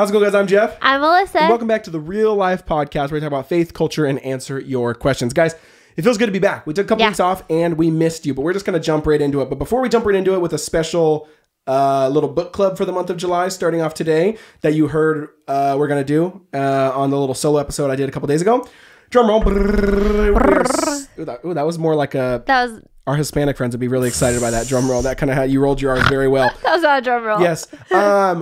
How's it going, guys? I'm Jeff. I'm Melissa. And welcome back to the Real Life Podcast, where we talk about faith, culture, and answer your questions. Guys, it feels good to be back. We took a couple weeks off, and we missed you, but we're just going to jump right into it. But before we jump right into it with a special little book club for the month of July, starting off today, that you heard we're going to do on the little solo episode I did a couple days ago. Drum roll. Ooh, that was more like a... That was... Our Hispanic friends would be really excited by that drum roll. That kind of how you rolled your R's very well. That was not a drum roll. Yes.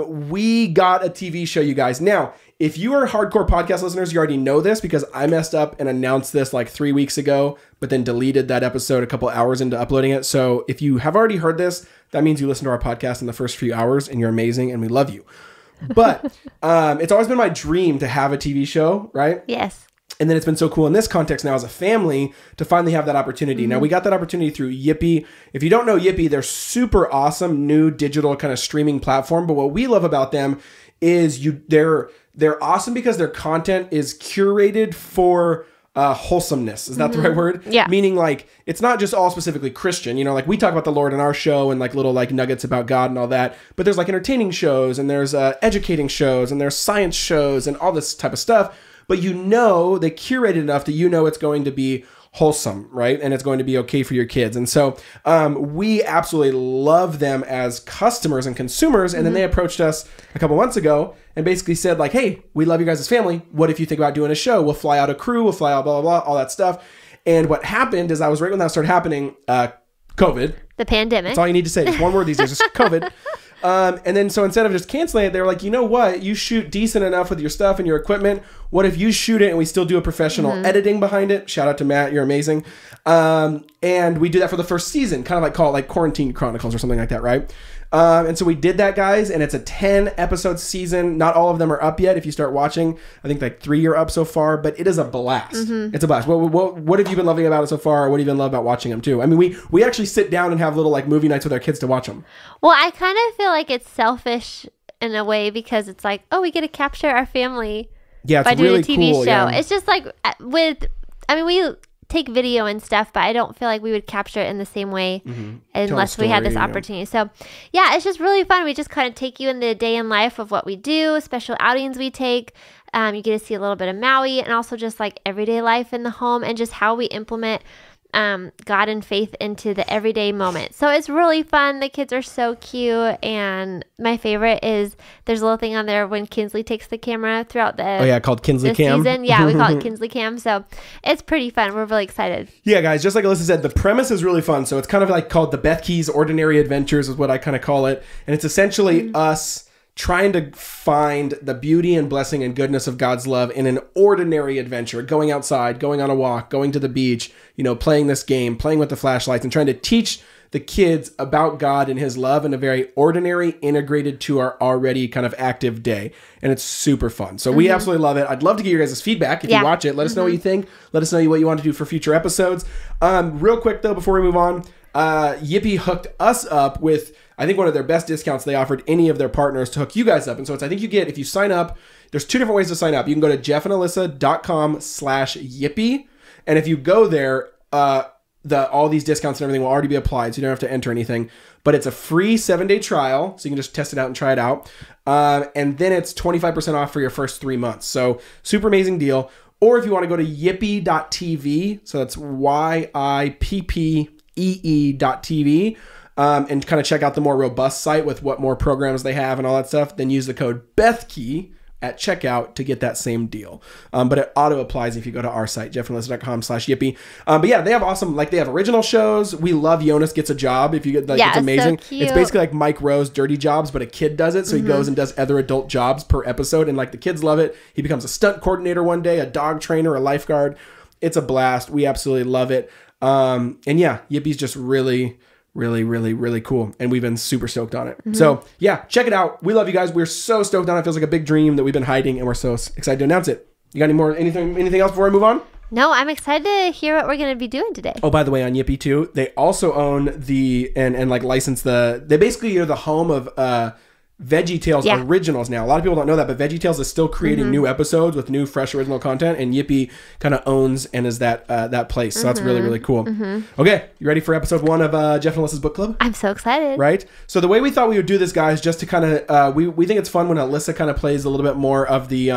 We got a TV show, you guys. Now, if you are hardcore podcast listeners, you already know this because I messed up and announced this like 3 weeks ago, but then deleted that episode a couple hours into uploading it. So if you have already heard this, that means you listened to our podcast in the first few hours and you're amazing and we love you. But it's always been my dream to have a TV show, right? Yes. And then it's been so cool in this context now as a family to finally have that opportunity. Mm-hmm. Now, we got that opportunity through Yippee. If you don't know Yippee, they're super awesome new digital kind of streaming platform. But what we love about them is they're awesome because their content is curated for wholesomeness. Is that the right word? Yeah. Meaning like it's not just all specifically Christian. You know, like we talk about the Lord in our show and like little like nuggets about God and all that. But there's like entertaining shows and there's educating shows and there's science shows and all this type of stuff. But you know, they curated enough that you know it's going to be wholesome, right? And it's going to be okay for your kids. And so we absolutely love them as customers and consumers. And then they approached us a couple months ago and basically said like, hey, we love you guys as family. What if you think about doing a show? We'll fly out a crew, we'll fly out blah, blah, blah, all that stuff. And what happened is I was right when that started happening, COVID. The pandemic. That's all you need to say. Just one word these days, just COVID. And then so instead of just canceling it, they were like, you know what? You shoot decent enough with your stuff and your equipment. What if you shoot it and we still do a professional editing behind it? Shout out to Matt. You're amazing. And we do that for the first season, kind of like call it like Quarantine Chronicles or something like that, right? And so we did that, guys, and it's a 10 episode season. Not all of them are up yet. If you start watching, I think like 3 are up so far, but it is a blast. It's a blast. What have you been loving about it so far? Or what have you been loving about watching them too? I mean, we actually sit down and have little like movie nights with our kids to watch them. Well, I kind of feel like it's selfish in a way because it's like, oh, we get to capture our family by doing a TV show. Yeah. It's just like we take video and stuff, but I don't feel like we would capture it in the same way unless we had this opportunity. So yeah, it's just really fun. We just kind of take you in the day in life of what we do, special outings we take. You get to see a little bit of Maui and also just like everyday life in the home and just how we implement God and faith into the everyday moment. So it's really fun. The kids are so cute, and my favorite is there's a little thing on there when Kinsley takes the camera throughout the called Kinsley Cam season. Yeah, we call it Kinsley Cam. So it's pretty fun. We're really excited. Yeah, guys, just like Alyssa said, the premise is really fun. So it's kind of like called the Beth Keys Ordinary Adventures is what I kind of call it, and it's essentially us trying to find the beauty and blessing and goodness of God's love in an ordinary adventure, going outside, going on a walk, going to the beach, you know, playing this game, playing with the flashlights, and trying to teach the kids about God and his love in a very ordinary, integrated to our already kind of active day. And it's super fun. So we absolutely love it. I'd love to get your guys' feedback if you watch it. Let us know what you think. Let us know what you want to do for future episodes. Real quick, though, before we move on, Yippee hooked us up with, I think, one of their best discounts they offered any of their partners to hook you guys up. And so it's, I think you get, if you sign up, there's 2 different ways to sign up. You can go to jeffandalissa.com/Yippee. And if you go there, all these discounts and everything will already be applied. So you don't have to enter anything, but it's a free 7-day trial. So you can just test it out and try it out. And then it's 25% off for your first 3 months. So super amazing deal. Or if you want to go to yippee.tv, so that's YIPPEE.tv, and kind of check out the more robust site with what more programs they have and all that stuff, then use the code BETHKEY at checkout to get that same deal. But it auto applies if you go to our site, jeffandalissa.com/Yippee. But yeah, they have awesome, like they have original shows. We love Jonas Gets a Job. If you get like, it's amazing. So it's basically like Mike Rowe's Dirty Jobs, but a kid does it. So he goes and does other adult jobs per episode. And like the kids love it. He becomes a stunt coordinator one day, a dog trainer, a lifeguard. It's a blast. We absolutely love it. And yeah, Yippee's just really cool, and we've been super stoked on it. So yeah, check it out. We love you guys. We're so stoked on it. It feels like a big dream that we've been hiding, and we're so excited to announce it. You got anything else before I move on? No, I'm excited to hear what we're going to be doing today. Oh, by the way, on Yippee too, they also own the and like license the. They basically are the home of VeggieTales originals now. A lot of people don't know that, but VeggieTales is still creating new episodes with new, fresh, original content, and Yippee kind of owns and is that place. So that's really, really cool. Okay, you ready for episode 1 of Jeff and Alyssa's book club? I'm so excited. Right? So the way we thought we would do this, guys, just to kind of, we think it's fun when Alyssa kind of plays a little bit more of the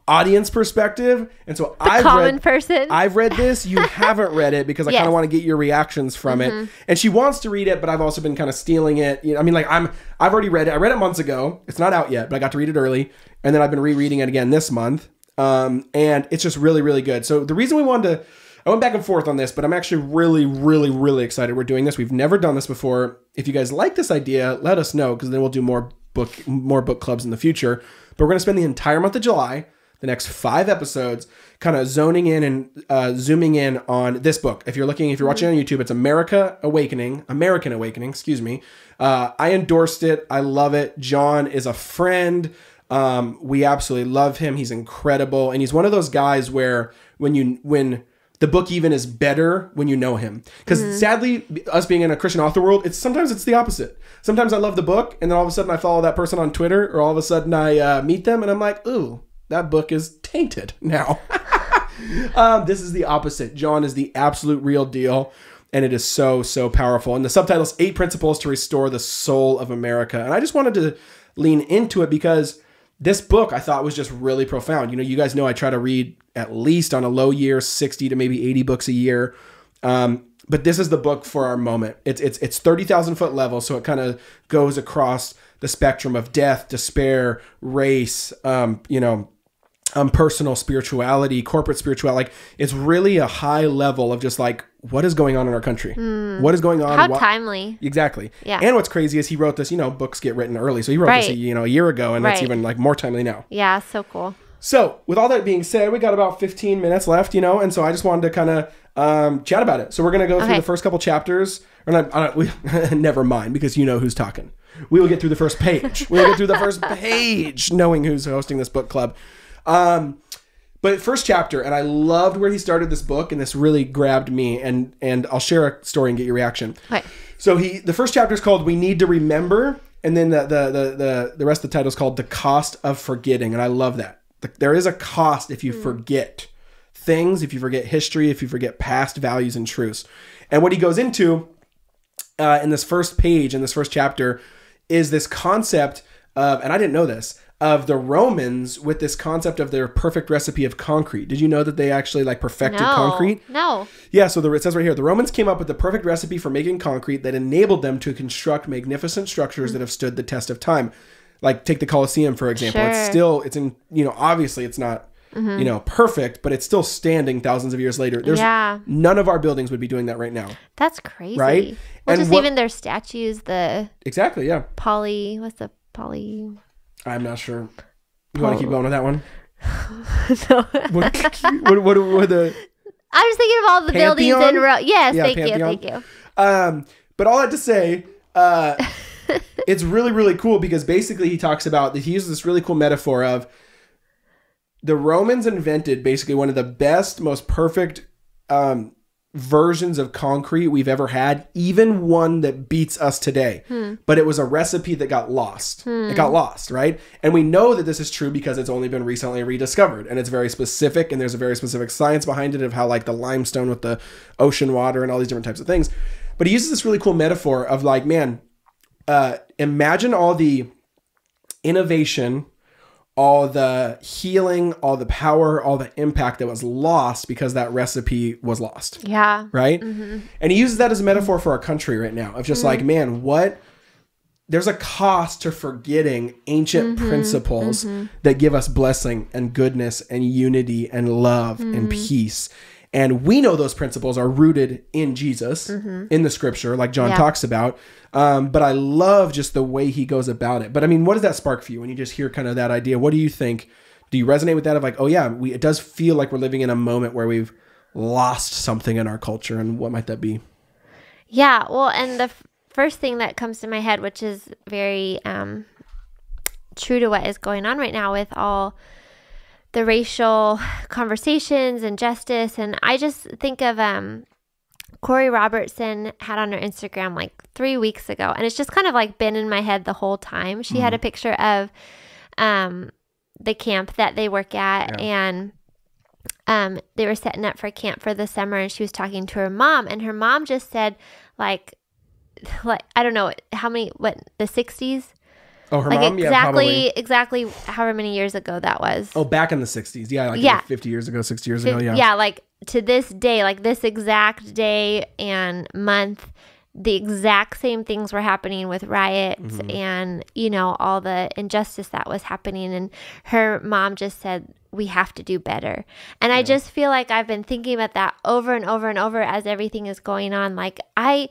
audience perspective. And so I've read this. You haven't read it because I kind of want to get your reactions from it. And she wants to read it, but I've also been kind of stealing it. You know, I mean, like I've already read it. I read it months ago. It's not out yet, but I got to read it early. And then I've been rereading it again this month. And it's just really, really good. So the reason I went back and forth on this, but I'm actually really, really, really excited we're doing this. We've never done this before. If you guys like this idea, let us know, because then we'll do more book clubs in the future. But we're going to spend the entire month of July, the next 5 episodes, kind of zoning in and zooming in on this book. If you're watching on YouTube, it's American Awakening, excuse me. I endorsed it. I love it. John is a friend. We absolutely love him. He's incredible. And he's one of those guys where when the book even is better when you know him. Because sadly, us being in a Christian author world, sometimes it's the opposite. Sometimes I love the book, and then all of a sudden I follow that person on Twitter, or all of a sudden I meet them, and I'm like, ooh, that book is tainted now. This is the opposite. John is the absolute real deal, and it is so, so powerful. And the subtitle is 8 Principles to Restore the Soul of America. And I just wanted to lean into it because this book I thought was just really profound. You know, you guys know I try to read at least on a low year 60 to maybe 80 books a year. But this is the book for our moment. It's 30,000 foot level, so it kind of goes across the spectrum of death, despair, race, personal spirituality, corporate spirituality. Like, it's really a high level of just like, what is going on in our country? What is going on? How timely. Exactly. Yeah. And what's crazy is he wrote this, books get written early. So he wrote this, a year ago, and it's even like more timely now. Yeah, so cool. So with all that being said, we got about 15 minutes left, and so I just wanted to kind of chat about it. So we're going to go through the first couple chapters. Never mind, because you know who's talking. We will get through the first page. Knowing who's hosting this book club. But first chapter, and I loved where he started this book, and this really grabbed me, and I'll share a story and get your reaction. Okay. So the first chapter is called "We Need to Remember," and then the rest of the title is called "The Cost of Forgetting," and I love that. There is a cost if you forget things, if you forget history, if you forget past values and truths. And what he goes into in this first page, in this first chapter, is this concept of, and I didn't know this, of the Romans with this concept of their perfect recipe of concrete. Did you know that they actually perfected concrete? No. Yeah, so it says right here, the Romans came up with the perfect recipe for making concrete that enabled them to construct magnificent structures that have stood the test of time. Like, take the Colosseum, for example. Sure. It's in, obviously it's not, perfect, but it's still standing thousands of years later. None of our buildings would be doing that right now. That's crazy. Right? Well, and even their statues, Exactly, yeah. What's the poly? I'm not sure. You want to keep going with that one? No. what the... I was thinking of all the Pantheon? buildings in Rome. Yes, yeah, thank you. But all that to say... it's really, really cool because basically he talks about that he uses this really cool metaphor of the Romans invented basically one of the best, most perfect versions of concrete we've ever had, even one that beats us today. But it was a recipe that got lost. It got lost, right? And we know that this is true because it's only been recently rediscovered, and it's very specific, and there's a very specific science behind it of how the limestone with the ocean water and all these different types of things. But he uses this really cool metaphor of imagine all the innovation, all the healing, all the power, all the impact that was lost because that recipe was lost. Yeah. Right? Mm-hmm. And he uses that as a metaphor for our country right now of just there's a cost to forgetting ancient principles that give us blessing and goodness and unity and love and peace. And we know those principles are rooted in Jesus, in the scripture, like John talks about. But I love just the way he goes about it. But I mean, what does that spark for you when you just hear kind of that idea? What do you think? Do you resonate with that of it does feel like we're living in a moment where we've lost something in our culture, and what might that be? Yeah, well, and the first thing that comes to my head, which is very true to what is going on right now with all the racial conversations and justice. And I just think of Corey Robertson had on her Instagram like 3 weeks ago, and it's just kind of like been in my head the whole time. She had a picture of the camp that they work at, and they were setting up for camp for the summer, and she was talking to her mom, and her mom just said like I don't know the 60s. Oh, her like mom? Exactly however many years ago that was. Oh, back in the 60s. Yeah, like 50 years ago, 60 years ago, yeah. Yeah, like to this day, like this exact day and month, the exact same things were happening with riots and, all the injustice that was happening. And her mom just said, we have to do better. And I just feel like I've been thinking about that over and over and over as everything is going on. Like I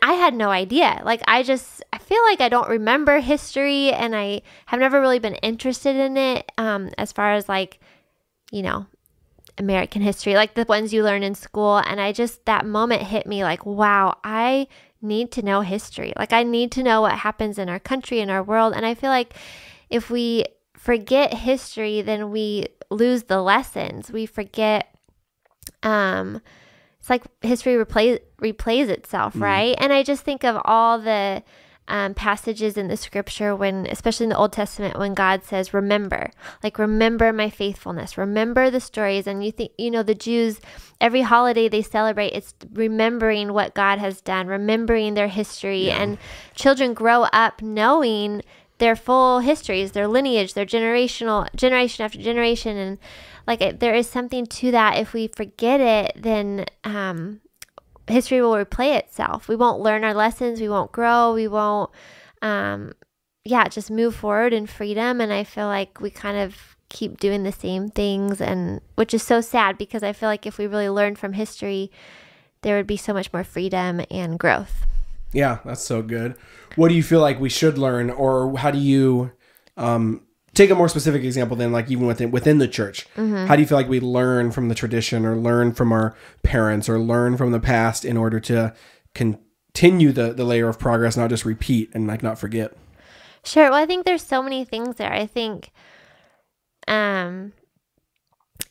had no idea. Like I feel like I don't remember history, and I have never really been interested in it as far as like, American history, like the ones you learn in school. And that moment hit me like, wow, I need to know history. Like I need to know what happens in our country, in our world. And I feel like if we forget history, then we lose the lessons. We forget, it's like history replays itself, right? And I just think of all the passages in the scripture especially in the Old Testament, when God says, remember my faithfulness, remember the stories. And you think, the Jews, every holiday they celebrate, it's remembering what God has done, remembering their history. And children grow up knowing their full histories, their lineage, their generation after generation. And like there is something to that. If we forget it, then history will replay itself. We won't learn our lessons. We won't grow. We won't, just move forward in freedom. And I feel like we kind of keep doing the same things, and which is so sad, because I feel like if we really learned from history, there would be so much more freedom and growth. Yeah, that's so good. What do you feel like we should learn, or how do you take a more specific example than like even within the church? How do you feel like we learn from the tradition, or learn from our parents, or learn from the past in order to continue the layer of progress, not just repeat and like not forget? Sure. Well, I think there's so many things there. I think,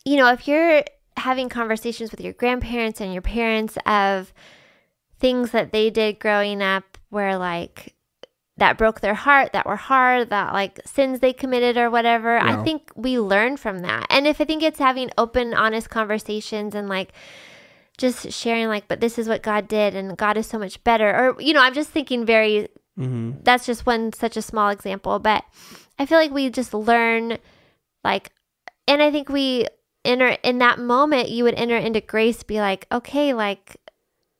if you're having conversations with your grandparents and your parents of things that they did growing up where like that broke their heart, that were hard, that like sins they committed or whatever, I think we learn from that. And I think it's having open, honest conversations and like just sharing like, but this is what God did and God is so much better. Or, I'm just thinking that's just such a small example, but I feel like we just learn like, and I think we in that moment, you would enter into grace, be like, okay, like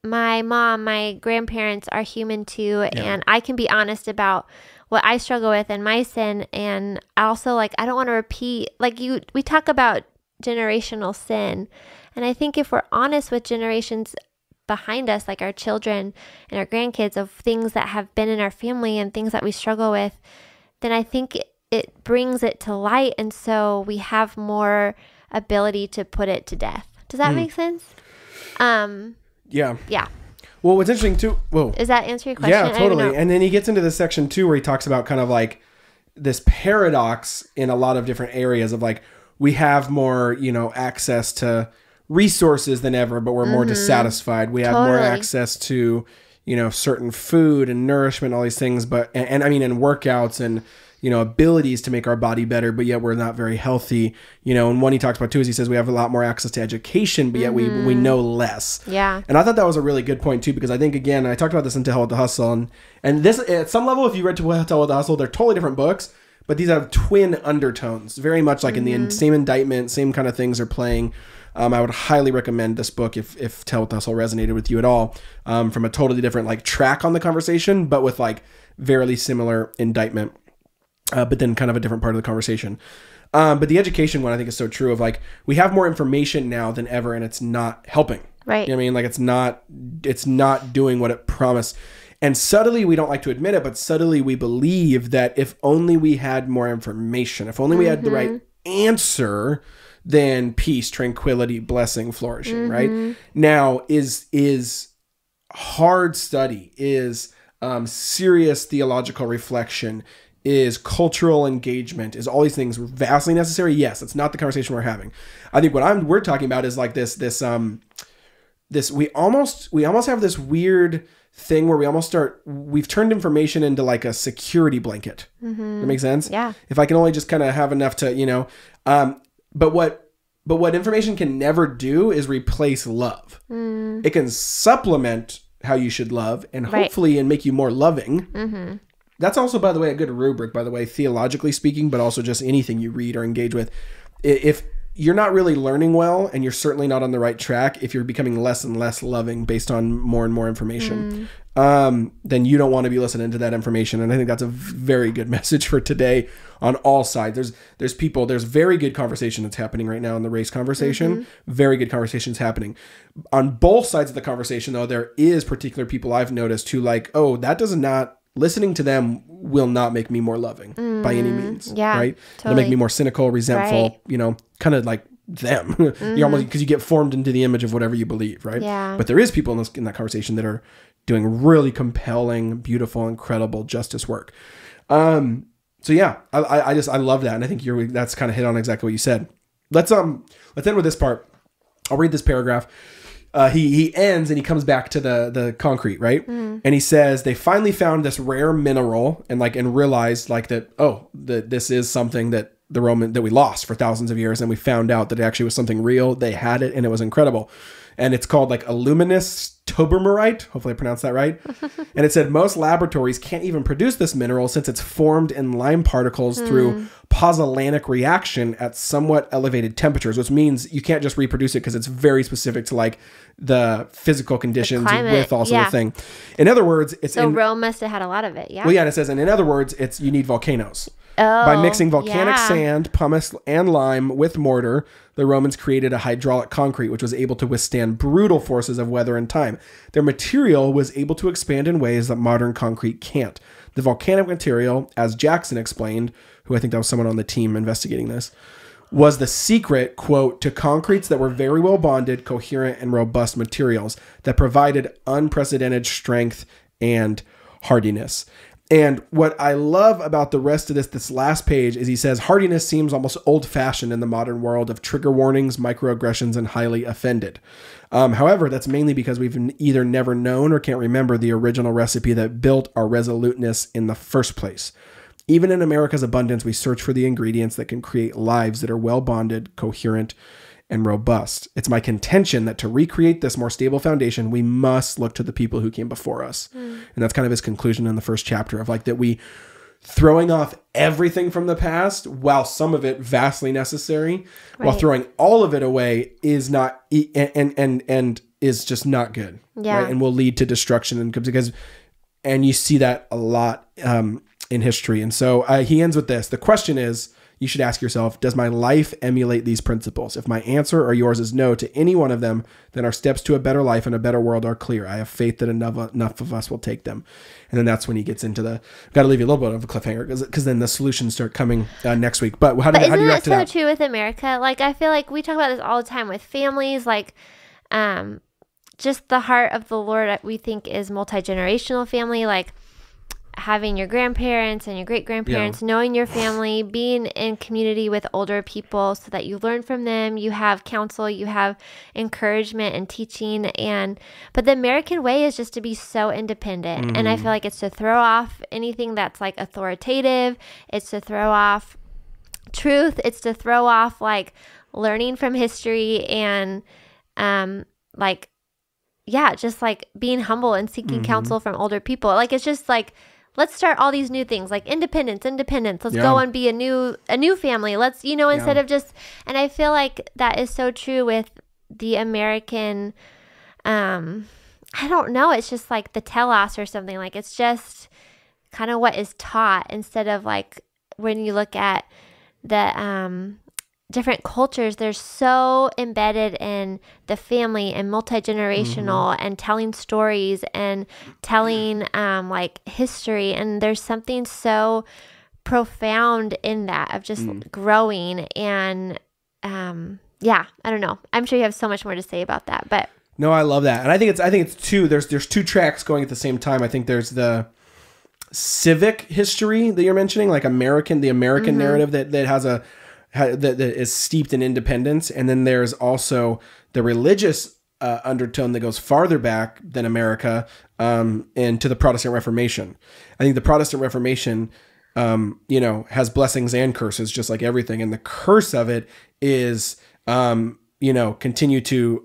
my mom, my grandparents are human too. And I can be honest about what I struggle with and my sin. And also like, I don't want to repeat, like we talk about generational sin. And I think if we're honest with generations behind us, like our children and our grandkids, of things that have been in our family and things that we struggle with, then I think it brings it to light. And so we have more ability to put it to death. Does that make sense? Yeah. Yeah. Well, what's interesting too. Whoa. Does that answer your question? Yeah, totally. And then he gets into this section too, where he talks about kind of like this paradox in a lot of different areas of like, we have more, access to resources than ever, but we're more dissatisfied. We have more access to, certain food and nourishment, all these things, but, and I mean, and workouts and, abilities to make our body better, but yet we're not very healthy, and one he talks about too is he says we have a lot more access to education, but yet we know less. Yeah. And I thought that was a really good point too, because I think, again, I talked about this in To Hell with the Hustle, and this, at some level, if you read To Hell with the Hustle, they're totally different books, but these have twin undertones, very much like in the same indictment, same kind of things are playing. I would highly recommend this book if To Hell with the Hustle resonated with you at all, from a totally different like track on the conversation, but with like very similar indictment. But then kind of a different part of the conversation. But the education one I think is so true of like, we have more information now than ever, and it's not helping. Right. You know what I mean? Like it's not doing what it promised. And subtly, we don't like to admit it, but subtly we believe that if only we had more information, if only we had the right answer, then peace, tranquility, blessing, flourishing, right? Now is hard study, is serious theological reflection, is cultural engagement, is all these things vastly necessary? Yes, it's not the conversation we're having. I think what we're talking about is like this we almost have this weird thing where we've turned information into like a security blanket. That makes sense? Yeah. If I can only just kind of have enough to, but what information can never do is replace love. It can supplement how you should love and hopefully and make you more loving. That's also, by the way, a good rubric, by the way, theologically speaking, but also just anything you read or engage with. If you're not really learning well, and you're certainly not on the right track, if you're becoming less and less loving based on more and more information, then you don't want to be listening to that information. And I think that's a very good message for today on all sides. There's very good conversation that's happening right now in the race conversation. Very good conversations happening. On both sides of the conversation, though, there is particular people I've noticed who like, oh, that does not, listening to them will not make me more loving by any means. Yeah, right? Totally. It'll make me more cynical, resentful, kind of like them. You're almost, because you get formed into the image of whatever you believe, right? Yeah. But there is people in that conversation that are doing really compelling, beautiful, incredible justice work. So yeah, I love that. And I think that's kind of hit on exactly what you said. Let's end with this part. I'll read this paragraph. He ends and he comes back to the concrete, right? And he says they finally found this rare mineral and realized that this is something that that we lost for thousands of years, and we found out that it actually was something real. They had it and it was incredible. And it's called aluminous tobermerite. Hopefully I pronounced that right. And it said most laboratories can't even produce this mineral since it's formed in lime particles through pozzolanic reaction at somewhat elevated temperatures, which means you can't just reproduce it because it's very specific to the physical conditions with also the thing. In other words, Rome must have had a lot of it. Yeah. Well, yeah. And it says, and in other words, you need volcanoes. By mixing volcanic sand, pumice, and lime with mortar, the Romans created a hydraulic concrete which was able to withstand brutal forces of weather and time. Their material was able to expand in ways that modern concrete can't. The volcanic material, as Jackson explained, who I think that was someone on the team investigating this, was the secret, quote, to concretes that were very well bonded, coherent, and robust materials that provided unprecedented strength and hardiness. And what I love about the rest of this last page is he says, hardiness seems almost old-fashioned in the modern world of trigger warnings, microaggressions, and highly offended. However, that's mainly because we've either never known or can't remember the original recipe that built our resoluteness in the first place. Even in America's abundance, we search for the ingredients that can create lives that are well-bonded, coherent, and robust. It's my contention that to recreate this more stable foundation, we must look to the people who came before us. And that's kind of his conclusion in the first chapter of that we throwing off everything from the past, while some of it vastly necessary, while throwing all of it away is not, and is just not good. Yeah. Right? And will lead to destruction and you see that a lot in history. And so he ends with this. The question is, you should ask yourself, does my life emulate these principles? If my answer or yours is no to any one of them, then our steps to a better life and a better world are clear. I have faith that enough of us will take them. And then that's when he gets into got to leave you a little bit of a cliffhanger because then the solutions start coming next week. But how do you react to that? Isn't that so true with America? I feel like we talk about this all the time with families, just the heart of the Lord we think is multi-generational family, having your grandparents and your great-grandparents, knowing your family, being in community with older people so that you learn from them, you have counsel, you have encouragement and teaching. But the American way is just to be so independent. And I feel like it's to throw off anything that's authoritative. It's to throw off truth. It's to throw off learning from history and just being humble and seeking counsel from older people. It's just let's start all these new things, independence. Let's go and be a new family. Let's, instead of just, and I feel like that is so true with the American, I don't know. It's just the telos or something. It's just kind of what is taught instead of when you look at the, different cultures, they're so embedded in the family and multi-generational and telling stories and telling history, and there's something so profound in that of just growing and I don't know. I'm sure you have so much more to say about that, but no, I love that. And I think it's two, there's two tracks going at the same time. I think there's the civic history that you're mentioning, the American narrative that is steeped in independence, and then there's also the religious undertone that goes farther back than America, and to the Protestant Reformation. I think the Protestant Reformation, has blessings and curses, just like everything. And the curse of it is, continue to,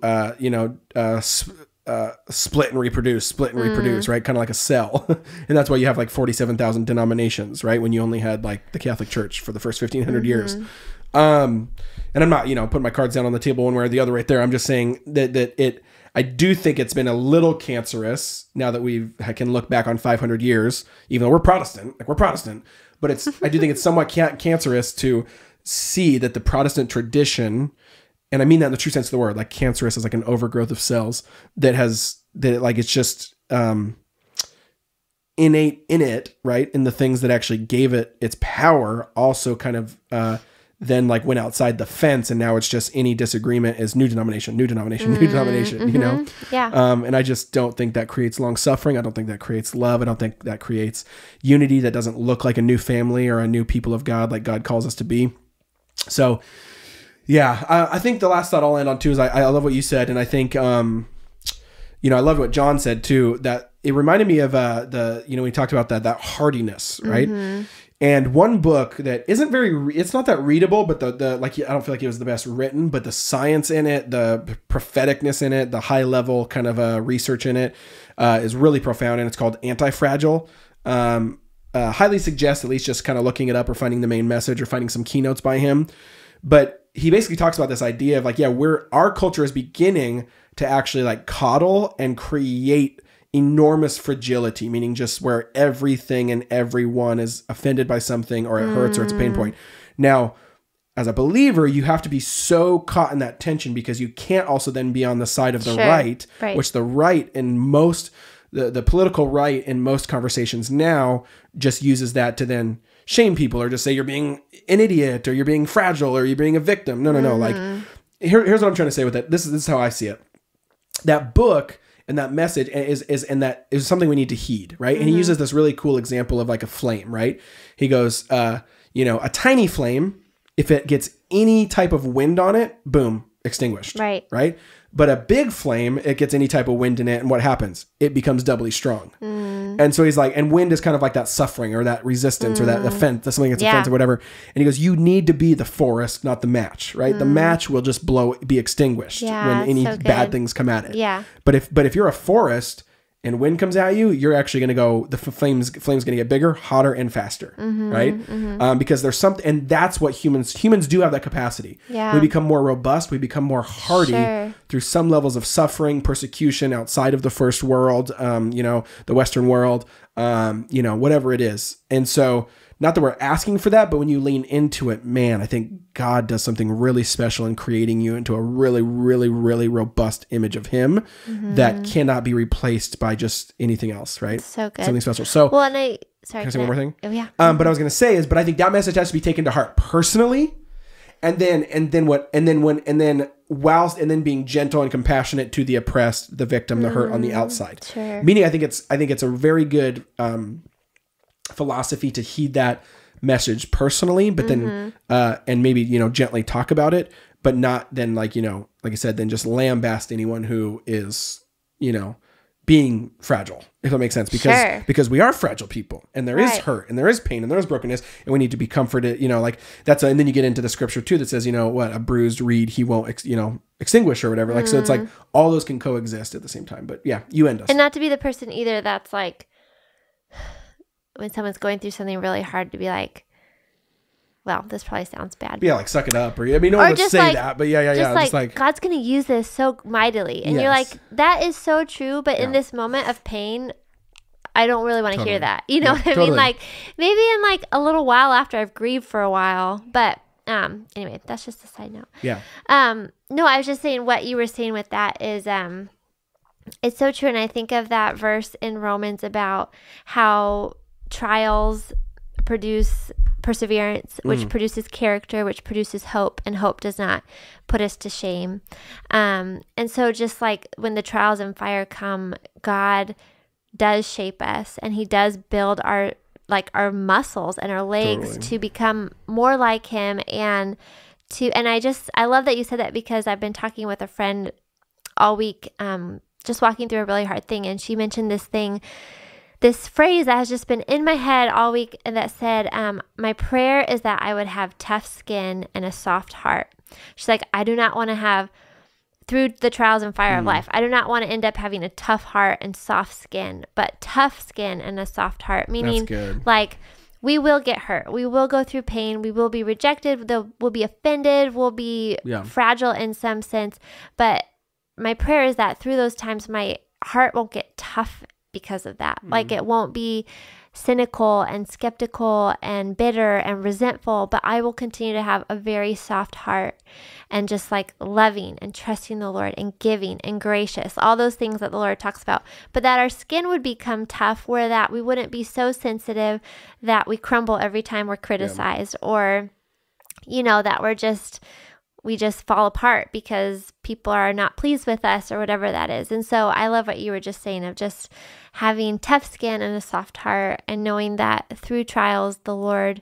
split and reproduce, right? Kind of like a cell. And that's why you have like 47,000 denominations, right? When you only had like the Catholic Church for the first 1,500 years. And I'm not, putting my cards down on the table one way or the other right there. I'm just saying that I do think it's been a little cancerous now that I can look back on 500 years, even though we're Protestant, but I do think it's somewhat cancerous to see that the Protestant tradition, and I mean that in the true sense of the word, like cancerous is like an overgrowth of cells it's just, innate in it, right? In the things that actually gave it its power also kind of, then like went outside the fence, and now it's just any disagreement is new denomination, Yeah. And I just don't think that creates long suffering. I don't think that creates love. I don't think that creates unity that doesn't look like a new family or a new people of God, like God calls us to be. So yeah, I think the last thought I'll end on too is I love what you said. And I think, I love what John said too, that it reminded me of we talked about that hardiness, right? Mm-hmm. And one book that isn't it's not that readable, but I don't feel like it was the best written, but the science in it, the propheticness in it, the high level kind of research in it is really profound. And it's called Anti-Fragile. Highly suggest at least just kind of looking it up or finding the main message or finding some keynotes by him. But he basically talks about this idea of like, our culture is beginning to actually like coddle and create enormous fragility, meaning just where everything and everyone is offended by something, or it hurts, or it's a pain point. Now, as a believer, you have to be so caught in that tension, because you can't also then be on the side of the right, which the right in most, the political right in most conversations now just uses that to then shame people, or just say you're being an idiot, or you're being fragile, or you're being a victim. No. Like, here's what I'm trying to say with it. This is how I see it. That book and that message is something we need to heed, right? And he uses this really cool example of like a flame, right? He goes, a tiny flame, if it gets any type of wind on it, boom, extinguished. Right? But a big flame, it gets any type of wind in it, and what happens? It becomes doubly strong. And so he's like, and wind is kind of like that suffering or that resistance or that offense, something that's offensive or whatever. And he goes, you need to be the forest, not the match, right? The match will just be extinguished when any bad things come at it. Yeah. But if you're a forest and wind comes at you, you're actually going to go, the flame's going to get bigger, hotter, and faster, right? Because there's something, and that's what humans do have that capacity. Yeah. We become more robust, we become more hardy through some levels of suffering, persecution outside of the first world, the Western world, whatever it is. And so, not that we're asking for that, but when you lean into it, man, I think God does something really special in creating you into a really, really, really robust image of him that cannot be replaced by just anything else, right? So good. Something special. So, well, and sorry, can I say one more thing? Oh, yeah. But I was going to say but I think that message has to be taken to heart personally, and then being gentle and compassionate to the oppressed, the victim, the hurt on the outside. Sure. Meaning, I think it's a very good philosophy to heed that message personally, but then and maybe gently talk about it, but not then like I said, then just lambaste anyone who is being fragile, if that makes sense, because we are fragile people, and there is hurt, and there is pain, and there is brokenness, and we need to be comforted, and then you get into the scripture too that says, a bruised reed he won't extinguish or whatever. Like, so it's like all those can coexist at the same time. But yeah, you end us. And not to be the person either that's like, when someone's going through something really hard, to be like, well, this probably sounds bad. Yeah, like suck it up, or no one would say that, but just like God's gonna use this so mightily, and you're like, that is so true. But in this moment of pain, I don't really want to hear that. You know what I mean? Like, maybe in like a little while after I've grieved for a while, but anyway, that's just a side note. Yeah. No, I was just saying what you were saying with that is it's so true, and I think of that verse in Romans about how trials produce perseverance, which produces character, which produces hope, and hope does not put us to shame. And so just like when the trials and fire come, God does shape us, and he does build our muscles and our legs to become more like him. And I love that you said that, because I've been talking with a friend all week, just walking through a really hard thing. And she mentioned this phrase that has just been in my head all week, and that said, my prayer is that I would have tough skin and a soft heart. She's like, I do not want to have, through the trials and fire of life, I do not want to end up having a tough heart and soft skin, but tough skin and a soft heart, meaning like we will get hurt. We will go through pain. We will be rejected. We'll be offended. We'll be fragile in some sense. But my prayer is that through those times, my heart won't get tough because of that. Like it won't be cynical and skeptical and bitter and resentful, but I will continue to have a very soft heart and just like loving and trusting the Lord and giving and gracious, all those things that the Lord talks about. But that our skin would become tough, where that we wouldn't be so sensitive that we crumble every time we're criticized, or, you know, that we just fall apart because people are not pleased with us or whatever that is. And so I love what you were just saying of just having tough skin and a soft heart, and knowing that through trials, the Lord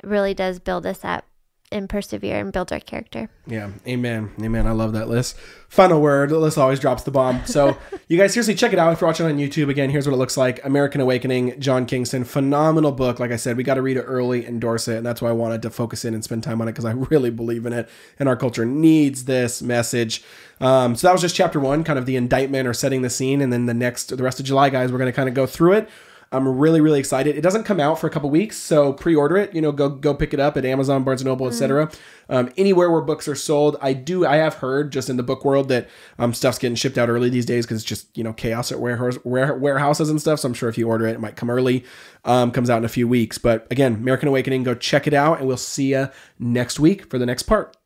really does build us up and persevere and build our character. Yeah. Amen. Amen. I love that, Liz. Final word. Liz always drops the bomb. So you guys seriously check it out if you're watching on YouTube. Again, here's what it looks like. American Awakening, John Kingston. Phenomenal book. Like I said, we got to read it early, endorse it. And that's why I wanted to focus in and spend time on it, because I really believe in it. And our culture needs this message. So that was just chapter 1, kind of the indictment or setting the scene. And then the rest of July, guys, we're going to kind of go through it. I'm really, really excited. It doesn't come out for a couple weeks, so pre-order it. You know, go pick it up at Amazon, Barnes & Noble, etc. Anywhere where books are sold. I have heard just in the book world that stuff's getting shipped out early these days because it's just, you know, chaos at warehouses and stuff. So I'm sure if you order it, it might come early. Comes out in a few weeks. But again, American Awakening, go check it out, and we'll see you next week for the next part.